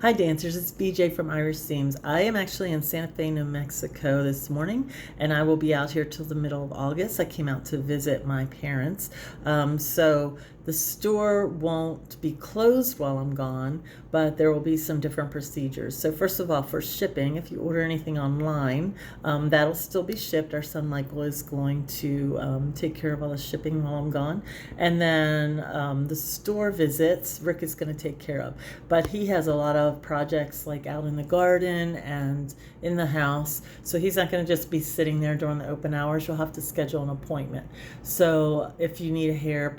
Hi dancers, it's BJ from Irish Seams. I am actually in Santa Fe, New Mexico this morning, and I will be out here till the middle of August. I came out to visit my parents. So the store won't be closed while I'm gone, but there will be some different procedures. So first of all, for shipping, if you order anything online, that'll still be shipped. Our son Michael is going to take care of all the shipping while I'm gone. And then the store visits, Rick is going to take care of. But he has a lot of projects like out in the garden and in the house. So he's not going to just be sitting there during the open hours. You'll have to schedule an appointment. So if you need a hair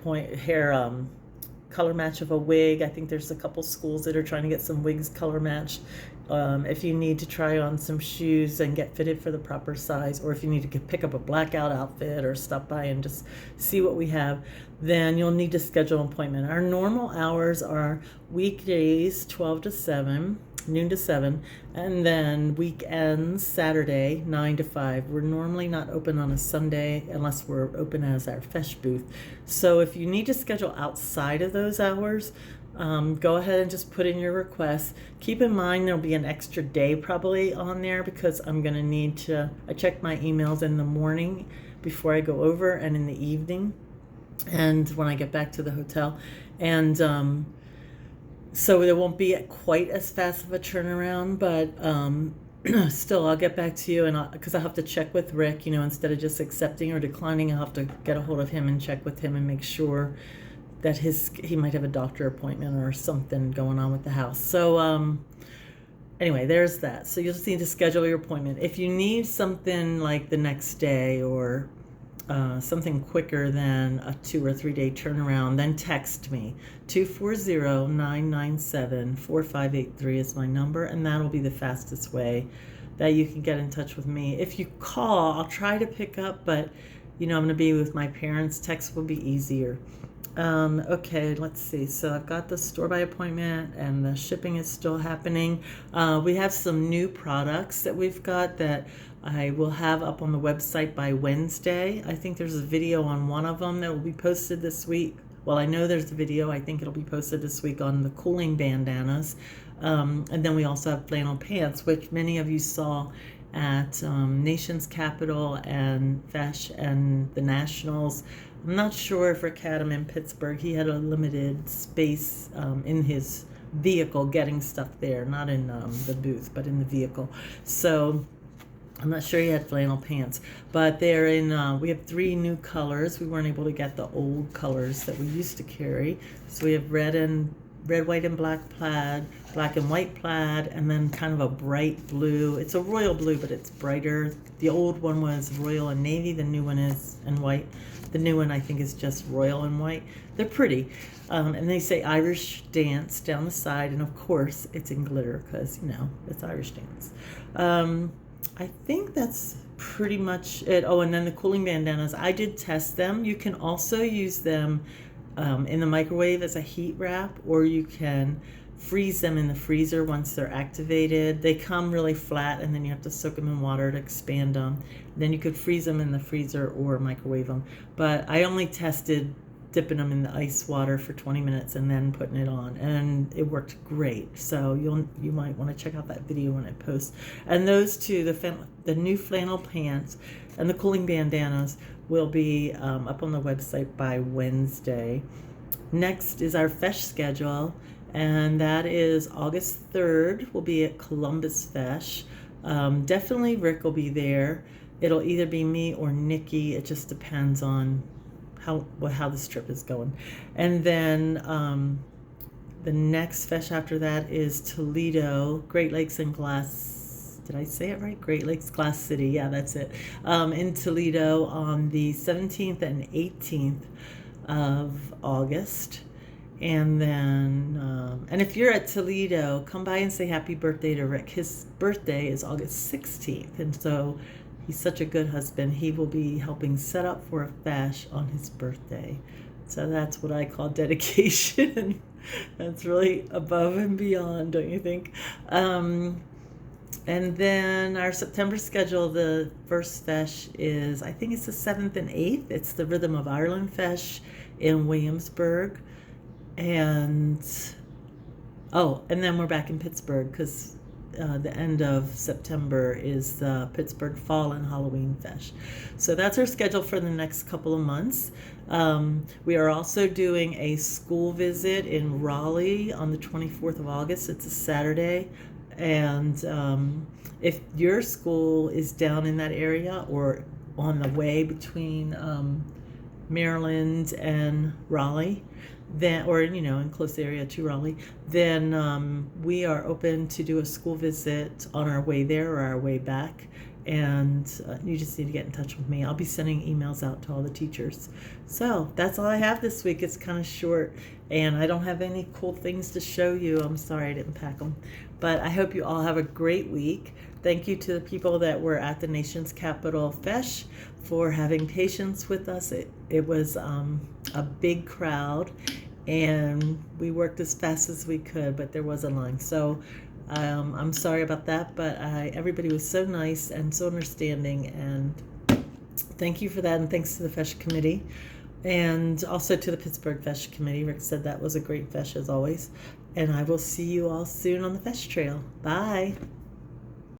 color match of a wig, I think there's a couple schools that are trying to get some wigs color matched. If you need to try on some shoes and get fitted for the proper size, or if you need to pick up a blackout outfit or stop by and just see what we have, then you'll need to schedule an appointment. Our normal hours are weekdays 12 to 7, noon to 7, and then weekends, Saturday, 9 to 5. We're normally not open on a Sunday unless we're open as our Fesh booth. So if you need to schedule outside of those hours, go ahead and just put in your request. Keep in mind there'll be an extra day probably on there because I'm going to need to, I check my emails in the morning before I go over and in the evening and when I get back to the hotel. And so there won't be quite as fast of a turnaround, but still I'll get back to you, and because I'll have to check with Rick, instead of just accepting or declining, I'll have to get a hold of him and check with him and make sure that he might have a doctor appointment or something going on with the house. So anyway, there's that. So you'll just need to schedule your appointment. If you need something like the next day or something quicker than a 2 or 3 day turnaround, then text me. 240-997-4583 is my number, and that'll be the fastest way that you can get in touch with me. If you call, I'll try to pick up, but I'm going to be with my parents. Text will be easier. Okay, let's see. So I've got the store by appointment and the shipping is still happening. We have some new products that we've got that I will have up on the website by Wednesday. I think there's a video on one of them that will be posted this week. Well, I know there's a video. I think it'll be posted this week on the cooling bandanas. And then we also have flannel pants, which many of you saw at Nation's Capital and Fesh and the Nationals. I'm not sure if Rick had him in Pittsburgh. He had a limited space in his vehicle getting stuff there, not in the booth, but in the vehicle. So I'm not sure he had flannel pants, but they're in, we have 3 new colors. We weren't able to get the old colors that we used to carry. So we have red, white, and black plaid, black and white plaid, and then kind of a bright blue. It's a royal blue, but it's brighter. The old one was royal and navy. The new one is in white. The new one, I think, is just royal and white. They're pretty. And they say Irish Dance down the side. And, of course, it's in glitter because, it's Irish Dance. I think that's pretty much it. Oh, and then the cooling bandanas. I did test them. You can also use them in the microwave as a heat wrap, or you can freeze them in the freezer once they're activated. They come really flat, and then you have to soak them in water to expand them. Then you could freeze them in the freezer or microwave them. But I only tested dipping them in the ice water for 20 minutes and then putting it on, and it worked great. So you might want to check out that video when it posts. And those two, the new flannel pants and the cooling bandanas, will be up on the website by Wednesday. Next is our Fesh schedule, and that is August 3rd. We'll be at Columbus Fesh. Definitely Rick will be there. It'll either be me or Nikki. It just depends on how this trip is going. And then the next Fesh after that is Toledo, Great Lakes and Glass. Did I say it right? Great Lakes, Glass City. Yeah, that's it. In Toledo on the 17th and 18th of August. And then, and if you're at Toledo, come by and say happy birthday to Rick. His birthday is August 16th. And so he's such a good husband. He will be helping set up for a Fesh on his birthday. So that's what I call dedication. That's really above and beyond, don't you think? And then our September schedule, the first Fesh is, I think it's the 7th and 8th. It's the Rhythm of Ireland Fesh in Williamsburg. And Oh, and then we're back in Pittsburgh because the end of September is the Pittsburgh Fall and Halloween Fesh. So that's our schedule for the next couple of months. We are also doing a school visit in Raleigh on the 24th of August. It's a Saturday. And if your school is down in that area or on the way between Maryland and Raleigh, then, or in close area to Raleigh, then we are open to do a school visit on our way there or our way back. And you just need to get in touch with me. I'll be sending emails out to all the teachers. So that's all I have this week. It's kind of short, and I don't have any cool things to show you. I'm sorry I didn't pack them. But I hope you all have a great week. Thank you to the people that were at the nation's capital Fesh for having patience with us. It was a big crowd, and we worked as fast as we could, but there was a line. So I'm sorry about that, but everybody was so nice and so understanding, and thank you for that, and thanks to the Fesh Committee, and also to the Pittsburgh Fesh Committee. Rick said that was a great Fesh as always, and I will see you all soon on the Fesh Trail. Bye.